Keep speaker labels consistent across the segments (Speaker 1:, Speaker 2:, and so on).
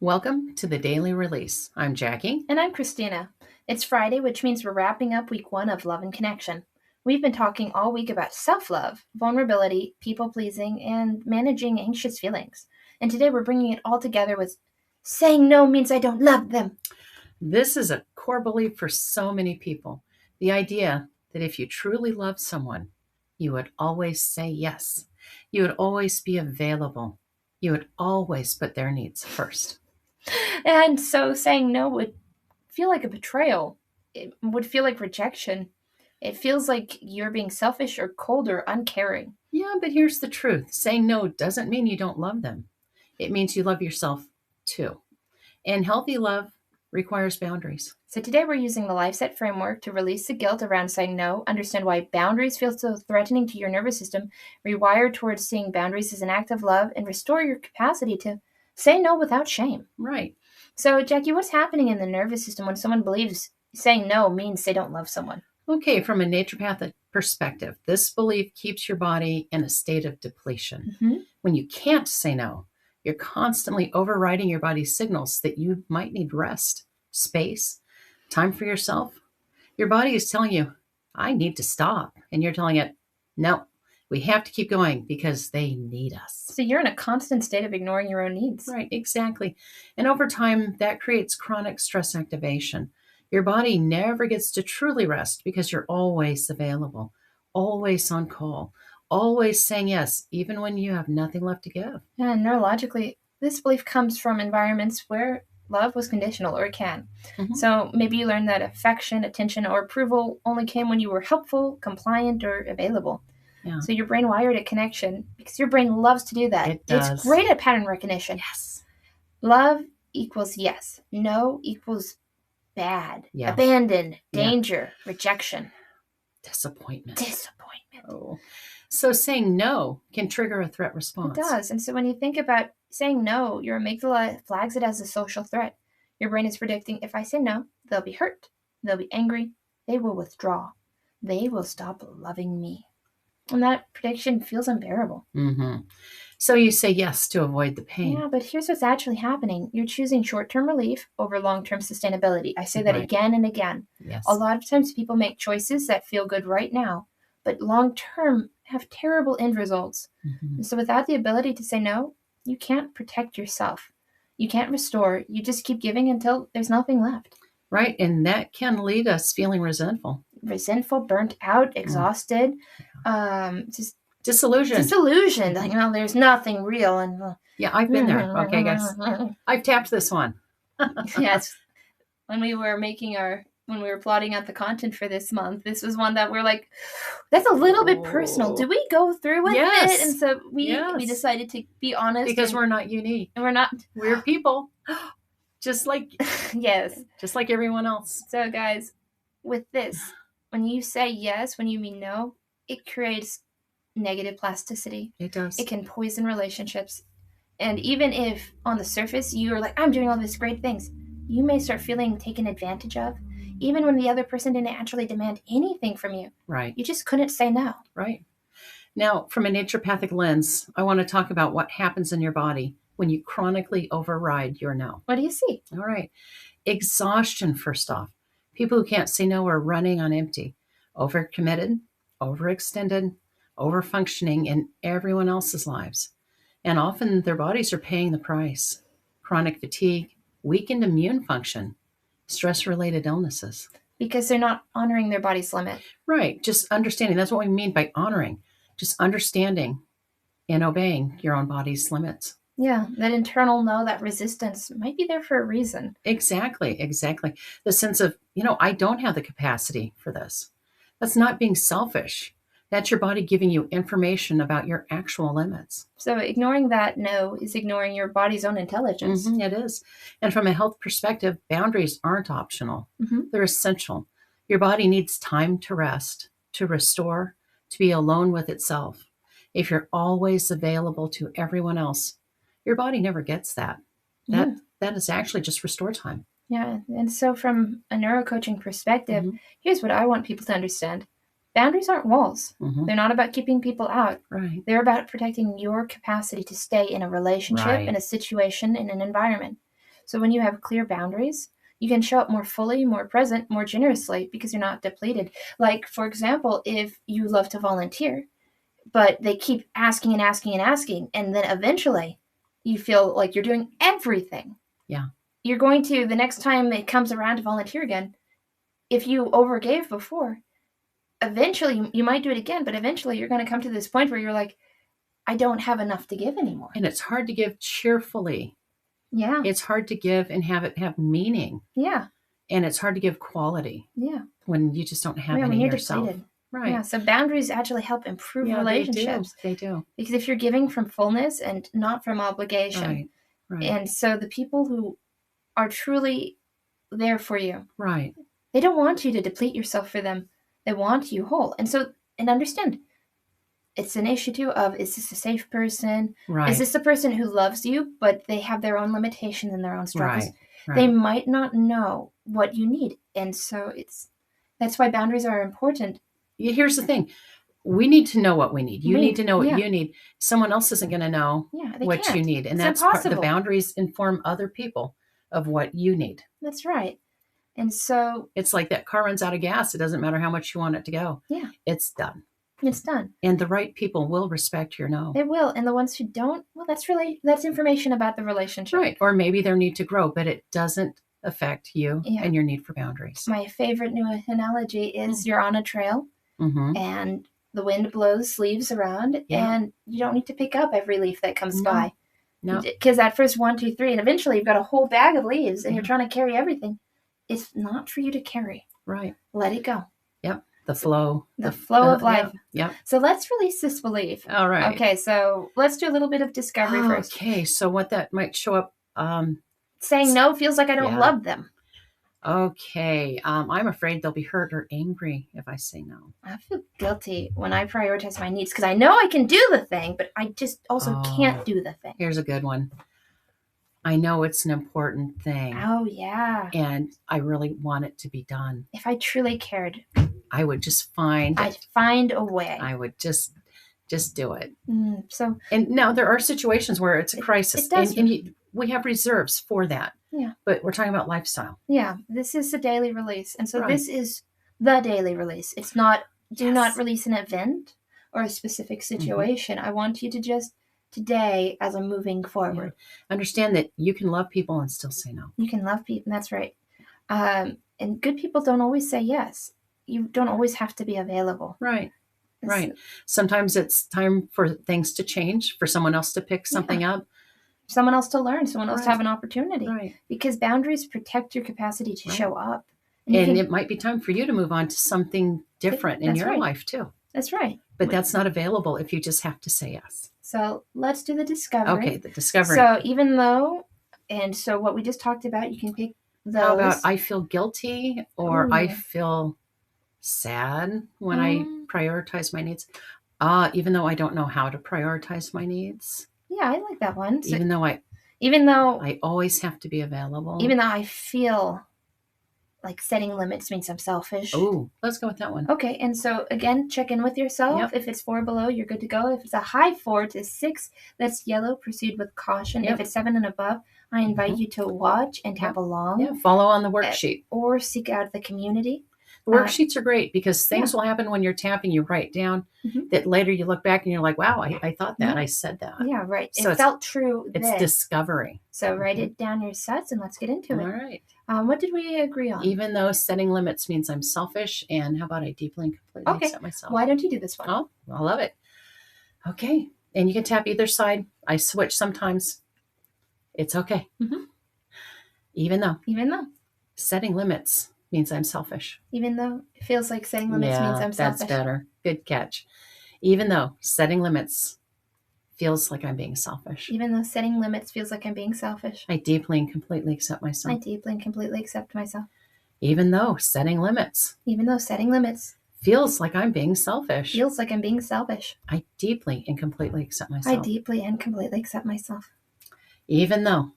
Speaker 1: Welcome to the Daily Release. I'm Jackie.
Speaker 2: And I'm Christina. It's Friday, which means we're wrapping up week 1 of Love and Connection. We've been talking all week about self-love, vulnerability, people-pleasing, and managing anxious feelings. And today we're bringing it all together with saying no means I don't love them.
Speaker 1: This is a core belief for so many people. The idea that if you truly love someone, you would always say yes. You would always be available. You would always put their needs first.
Speaker 2: And so saying no would feel like a betrayal. It would feel like rejection. It feels like you're being selfish or cold or uncaring.
Speaker 1: Yeah, but here's the truth. Saying no doesn't mean you don't love them. It means you love yourself too. And healthy love requires boundaries.
Speaker 2: So today we're using the LifeSet framework to release the guilt around saying no, understand why boundaries feel so threatening to your nervous system, rewire towards seeing boundaries as an act of love, and restore your capacity to say no without shame.
Speaker 1: Right.
Speaker 2: So, Jackie, what's happening in the nervous system when someone believes saying no means they don't love someone?
Speaker 1: Okay, from a naturopathic perspective, this belief keeps your body in a state of depletion. When you can't say no, you're constantly overriding your body's signals that you might need rest, space, time for yourself. Your body is telling you, I need to stop. And you're telling it, no, we have to keep going because they need us.
Speaker 2: So you're in a constant state of ignoring your own needs.
Speaker 1: Right, exactly. And over time, that creates chronic stress activation. Your body never gets to truly rest because you're always available, always on call, always saying yes, even when you have nothing left to give.
Speaker 2: And neurologically, this belief comes from environments where love was conditional, or it can. So maybe you learned that affection, attention, or approval only came when you were helpful, compliant, or available.
Speaker 1: Yeah.
Speaker 2: So your brain wired at connection because your brain loves to do that.
Speaker 1: It does.
Speaker 2: It's great at pattern recognition.
Speaker 1: Yes.
Speaker 2: Love equals yes. No equals bad, abandon, danger, rejection,
Speaker 1: disappointment. Oh. So saying no can trigger a threat response.
Speaker 2: It does. And so when you think about saying no, your amygdala flags it as a social threat. Your brain is predicting, if I say no, they'll be hurt, they'll be angry, they will withdraw, they will stop loving me. And that prediction feels unbearable.
Speaker 1: So you say yes to avoid the pain.
Speaker 2: Yeah, but here's what's actually happening. You're choosing short-term relief over long-term sustainability. I say that again and again.
Speaker 1: Yes.
Speaker 2: A lot of times people make choices that feel good right now, but long-term have terrible end results. And so without the ability to say no, you can't protect yourself. You can't restore. You just keep giving until there's nothing left.
Speaker 1: Right, and that can lead us feeling resentful.
Speaker 2: Burnt out, exhausted, just
Speaker 1: disillusioned.
Speaker 2: Like, there's nothing real. And
Speaker 1: yeah, I've been there. Okay, guys, I've tapped this one.
Speaker 2: Yes, when we were plotting out the content for this month, this was one that we're like, that's a little bit personal. Do we go through with it? And so we decided to be honest
Speaker 1: because we're not unique,
Speaker 2: and
Speaker 1: we're people, just like just like everyone else.
Speaker 2: So, guys, with this, when you say yes, when you mean no, it creates negative plasticity.
Speaker 1: It does.
Speaker 2: It can poison relationships. And even if on the surface you're like, I'm doing all these great things, you may start feeling taken advantage of, even when the other person didn't actually demand anything from you.
Speaker 1: Right.
Speaker 2: You just couldn't say no.
Speaker 1: Right. Now, from a naturopathic lens, I want to talk about what happens in your body when you chronically override your no.
Speaker 2: What do you see?
Speaker 1: All right. Exhaustion, first off. People who can't say no are running on empty, overcommitted, overextended, overfunctioning in everyone else's lives. And often their bodies are paying the price. Chronic fatigue, weakened immune function, stress-related illnesses.
Speaker 2: Because they're not honoring their body's limit.
Speaker 1: Right. Just understanding. That's what we mean by honoring. Just understanding and obeying your own body's limits.
Speaker 2: Yeah, that internal no, that resistance might be there for a reason.
Speaker 1: Exactly. The sense of, I don't have the capacity for this. That's not being selfish. That's your body giving you information about your actual limits.
Speaker 2: So ignoring that no is ignoring your body's own intelligence.
Speaker 1: It is. And from a health perspective, boundaries aren't optional. They're essential. Your body needs time to rest, to restore, to be alone with itself. If you're always available to everyone else, your body never gets that. That is actually just restore time.
Speaker 2: Yeah. And so from a neuro-coaching perspective, here's what I want people to understand. Boundaries aren't walls. They're not about keeping people out.
Speaker 1: Right.
Speaker 2: They're about protecting your capacity to stay in a relationship, in a situation, in an environment. So when you have clear boundaries, you can show up more fully, more present, more generously because you're not depleted. Like, for example, if you love to volunteer, but they keep asking and asking and asking, and then eventually you feel like you're doing everything.
Speaker 1: Yeah.
Speaker 2: You're going to, the next time it comes around to volunteer again, if you overgave before, eventually you might do it again, but eventually you're going to come to this point where you're like, I don't have enough to give anymore.
Speaker 1: And it's hard to give cheerfully.
Speaker 2: Yeah.
Speaker 1: It's hard to give and have it have meaning.
Speaker 2: Yeah.
Speaker 1: And it's hard to give quality.
Speaker 2: Yeah.
Speaker 1: When you just don't have
Speaker 2: when
Speaker 1: any
Speaker 2: you're
Speaker 1: yourself.
Speaker 2: Depleted.
Speaker 1: Right.
Speaker 2: Yeah. So boundaries actually help improve relationships.
Speaker 1: They do.
Speaker 2: Because if you're giving from fullness and not from obligation.
Speaker 1: Right.
Speaker 2: And so the people who are truly there for you.
Speaker 1: Right.
Speaker 2: They don't want you to deplete yourself for them. They want you whole. And so, and understand, it's an issue too of, is this a safe person?
Speaker 1: Right.
Speaker 2: Is this a person who loves you, but they have their own limitations and their own struggles?
Speaker 1: Right.
Speaker 2: They might not know what you need. And so that's why boundaries are important.
Speaker 1: Here's the thing. We need to know what we need. You need to know what you need. Someone else isn't going to know what you need. And that's the boundaries inform other people of what you need.
Speaker 2: That's right. And so
Speaker 1: it's like that car runs out of gas. It doesn't matter how much you want it to go.
Speaker 2: Yeah.
Speaker 1: It's done.
Speaker 2: It's done.
Speaker 1: And the right people will respect your no.
Speaker 2: They will. And the ones who don't, well, that's information about the relationship.
Speaker 1: Right. Or maybe their need to grow, but it doesn't affect you and your need for boundaries.
Speaker 2: My favorite new analogy is you're on a trail and the wind blows leaves around and you don't need to pick up every leaf that comes by. No. Because at first 1, 2, 3, and eventually you've got a whole bag of leaves and you're trying to carry everything. It's not for you to carry.
Speaker 1: Right.
Speaker 2: Let it go.
Speaker 1: Yep. The flow.
Speaker 2: The flow of life.
Speaker 1: Yep.
Speaker 2: So let's release this belief.
Speaker 1: All right.
Speaker 2: Okay, so let's do a little bit of discovery first.
Speaker 1: Okay, so what that might show up.
Speaker 2: Saying no feels like I don't love them.
Speaker 1: Okay. I'm afraid they'll be hurt or angry if I say no.
Speaker 2: I feel guilty when I prioritize my needs because I know I can do the thing, but I just also can't do the thing.
Speaker 1: Here's a good one. I know it's an important thing.
Speaker 2: Oh, yeah.
Speaker 1: And I really want it to be done.
Speaker 2: If I truly cared,
Speaker 1: I would just I'd
Speaker 2: find a way.
Speaker 1: I would just do it.
Speaker 2: And
Speaker 1: now there are situations where it's a crisis.
Speaker 2: It does.
Speaker 1: And we have reserves for that.
Speaker 2: Yeah.
Speaker 1: But we're talking about lifestyle.
Speaker 2: Yeah. This is a daily release. And so this is the daily release. It's not, do not release an event or a specific situation. I want you to just today as I'm moving forward.
Speaker 1: Understand that you can love people and still say no.
Speaker 2: You can love people. That's right. And good people don't always say yes. You don't always have to be available.
Speaker 1: Right. Right. Sometimes it's time for things to change, for someone else to pick something up.
Speaker 2: Someone else to learn, someone else to have an opportunity.
Speaker 1: Right.
Speaker 2: Because boundaries protect your capacity to show up.
Speaker 1: And it might be time for you to move on to something different in your life too.
Speaker 2: That's right.
Speaker 1: But that's not available if you just have to say yes.
Speaker 2: So let's do the discovery.
Speaker 1: Okay, the discovery.
Speaker 2: So even though, and so what we just talked about, you can pick those.
Speaker 1: How about I feel guilty or I feel sad when I prioritize my needs? Even though I don't know how to prioritize my needs.
Speaker 2: Yeah, I like that one. So
Speaker 1: even though I always have to be available.
Speaker 2: Even though I feel like setting limits means I'm selfish.
Speaker 1: Oh, let's go with that one.
Speaker 2: Okay, and so again, check in with yourself. Yep. If it's 4 below, you're good to go. If it's a high 4 to 6, that's yellow. Proceed with caution. Yep. If it's 7 and above, I invite you to watch and tap along.
Speaker 1: Yeah, follow on the worksheet.
Speaker 2: Or seek out the community.
Speaker 1: The worksheets are great because things will happen when you're tapping. You write down that later you look back and you're like, wow, I thought that. I said that.
Speaker 2: Yeah, right.
Speaker 1: So
Speaker 2: it felt true.
Speaker 1: It's discovery.
Speaker 2: So write it down your sets and let's get into it.
Speaker 1: All right.
Speaker 2: What did we agree on?
Speaker 1: Even though setting limits means I'm selfish, and how about I deeply and completely accept myself?
Speaker 2: Why don't you do this one?
Speaker 1: Oh, I love it. Okay. And you can tap either side. I switch sometimes. It's okay. Even though setting limits means I'm selfish.
Speaker 2: Even though it feels like setting limits means I'm selfish.
Speaker 1: That's better. Good catch. Even though setting limits feels like I'm being selfish.
Speaker 2: Even though setting limits feels like I'm being selfish.
Speaker 1: I deeply and completely accept myself.
Speaker 2: I deeply and completely accept myself.
Speaker 1: Even though setting limits feels like I'm being selfish.
Speaker 2: Feels like I'm being selfish.
Speaker 1: I deeply and completely accept myself.
Speaker 2: I deeply and completely accept myself.
Speaker 1: Even though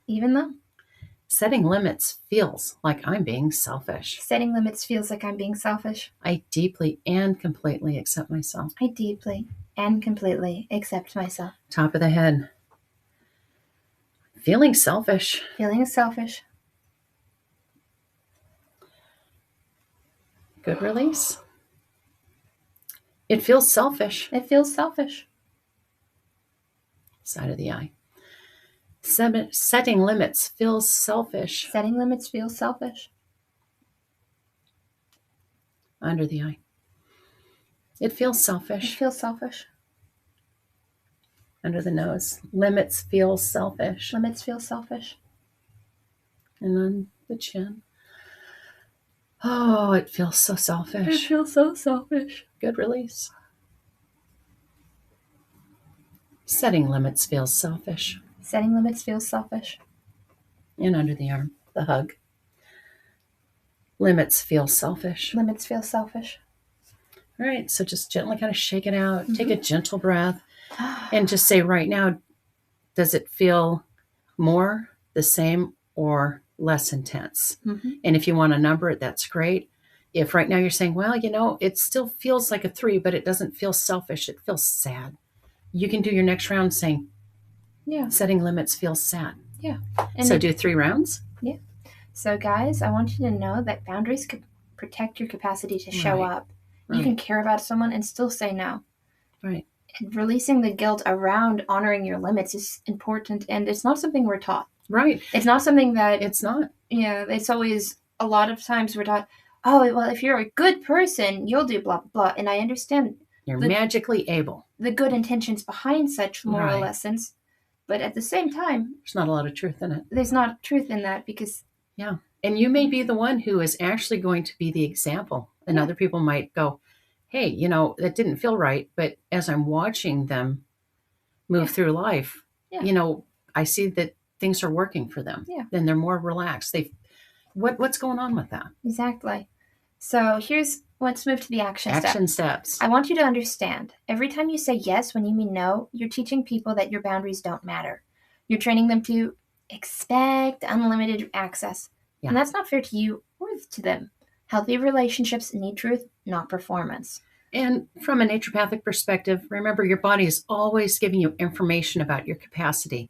Speaker 2: setting
Speaker 1: limits feels like I'm being selfish.
Speaker 2: Setting limits feels like I'm being selfish.
Speaker 1: I deeply and completely accept myself.
Speaker 2: I deeply and completely accept myself.
Speaker 1: Top of the head. Feeling selfish.
Speaker 2: Feeling selfish.
Speaker 1: Good release. It feels selfish.
Speaker 2: It feels selfish.
Speaker 1: Side of the eye. Setting limits feels selfish.
Speaker 2: Setting limits feels selfish.
Speaker 1: Under the eye. It feels selfish.
Speaker 2: It feels selfish.
Speaker 1: Under the nose. Limits feel selfish.
Speaker 2: Limits feel selfish.
Speaker 1: And on the chin. Oh, it feels so selfish.
Speaker 2: It feels so selfish.
Speaker 1: Good release. Setting limits feels selfish.
Speaker 2: Setting limits feels selfish.
Speaker 1: And under the arm, the hug. Limits feel selfish.
Speaker 2: Limits feel selfish.
Speaker 1: All right, so just gently kind of shake it out. Take a gentle breath and just say right now, does it feel more, the same, or less intense? And if you want to number it, that's great. If right now you're saying, well, it still feels like a 3, but it doesn't feel selfish, it feels sad. You can do your next round saying, setting limits feels sad.
Speaker 2: Yeah.
Speaker 1: And so do 3 rounds.
Speaker 2: Yeah. So guys, I want you to know that boundaries could protect your capacity to show up. You can care about someone and still say no.
Speaker 1: Right.
Speaker 2: And releasing the guilt around honoring your limits is important, and it's not something we're taught.
Speaker 1: Right.
Speaker 2: It's not something that...
Speaker 1: It's not.
Speaker 2: Yeah, it's always... A lot of times we're taught, oh, well, if you're a good person, you'll do blah, blah. And I understand...
Speaker 1: You're magically able.
Speaker 2: The good intentions behind such moral lessons. But at the same time...
Speaker 1: There's not a lot of truth in it.
Speaker 2: There's not truth in that because...
Speaker 1: Yeah. And you may be the one who is actually going to be the example. And other people might go, hey, that didn't feel right. But as I'm watching them move through life, I see that things are working for them.
Speaker 2: Yeah.
Speaker 1: Then they're more relaxed. What's going on with that?
Speaker 2: Exactly. So let's move to the action steps.
Speaker 1: Action steps.
Speaker 2: I want you to understand, every time you say yes when you mean no, you're teaching people that your boundaries don't matter. You're training them to expect unlimited access. Yeah. And that's not fair to you or to them. Healthy relationships need truth, not performance.
Speaker 1: And from a naturopathic perspective, remember your body is always giving you information about your capacity.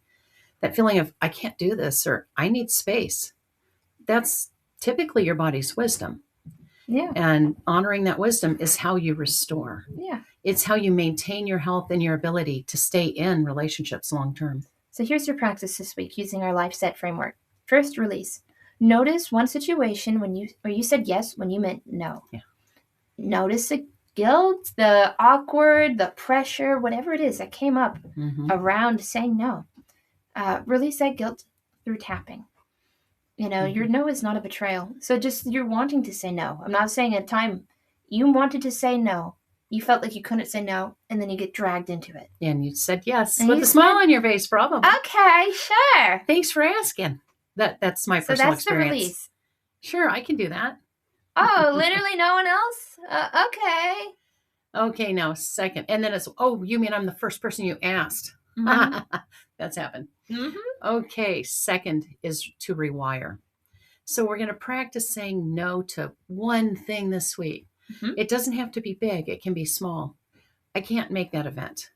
Speaker 1: That feeling of, I can't do this, or I need space. That's typically your body's wisdom.
Speaker 2: Yeah.
Speaker 1: And honoring that wisdom is how you restore.
Speaker 2: Yeah.
Speaker 1: It's how you maintain your health and your ability to stay in relationships long term.
Speaker 2: So here's your practice this week using our LifeSet framework. First, release. Notice one situation where you said yes when you meant no. Yeah. Notice the guilt, the awkward, the pressure, whatever it is that came up around saying no. Release that guilt through tapping. Your no is not a betrayal. So just you're wanting to say no. I'm not saying at a time you wanted to say no. You felt like you couldn't say no, and then you get dragged into it.
Speaker 1: And you said yes with a smile on your face, probably.
Speaker 2: Okay, sure.
Speaker 1: Thanks for asking. That's my personal experience. So that's the release. Sure, I can do that.
Speaker 2: Oh, literally no one else? Okay.
Speaker 1: Okay, now second. And then it's, you mean I'm the first person you asked? That's happened. Okay, second is to rewire. So we're going to practice saying no to one thing this week. It doesn't have to be big. It can be small. I can't make that event.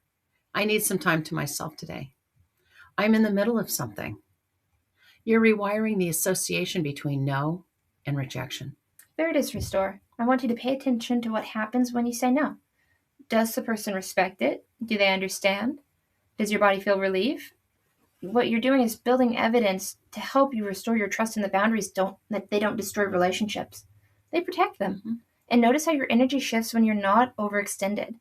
Speaker 1: I need some time to myself today. I'm in the middle of something. You're rewiring the association between no and rejection.
Speaker 2: Third is restore. I want you to pay attention to what happens when you say no. Does the person respect it? Do they understand? Does your body feel relief? What you're doing is building evidence to help you restore your trust in the boundaries that they don't destroy relationships. They protect them. And notice how your energy shifts when you're not overextended.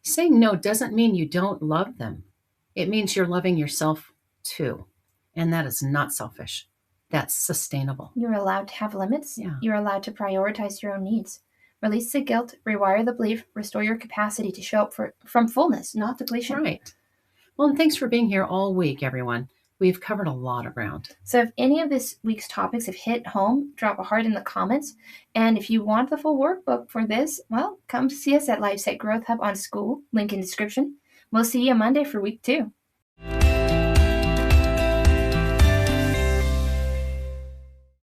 Speaker 1: Saying no doesn't mean you don't love them. It means you're loving yourself too. And that is not selfish. That's sustainable.
Speaker 2: You're allowed to have limits.
Speaker 1: Yeah.
Speaker 2: You're allowed to prioritize your own needs. Release the guilt, rewire the belief, restore your capacity to show up from fullness, not depletion.
Speaker 1: Right. Well, and thanks for being here all week, everyone. We've covered a lot of ground.
Speaker 2: So if any of this week's topics have hit home, drop a heart in the comments. And if you want the full workbook for this, well, come see us at LifeSet Growth Hub on School, link in description. We'll see you Monday for week 2.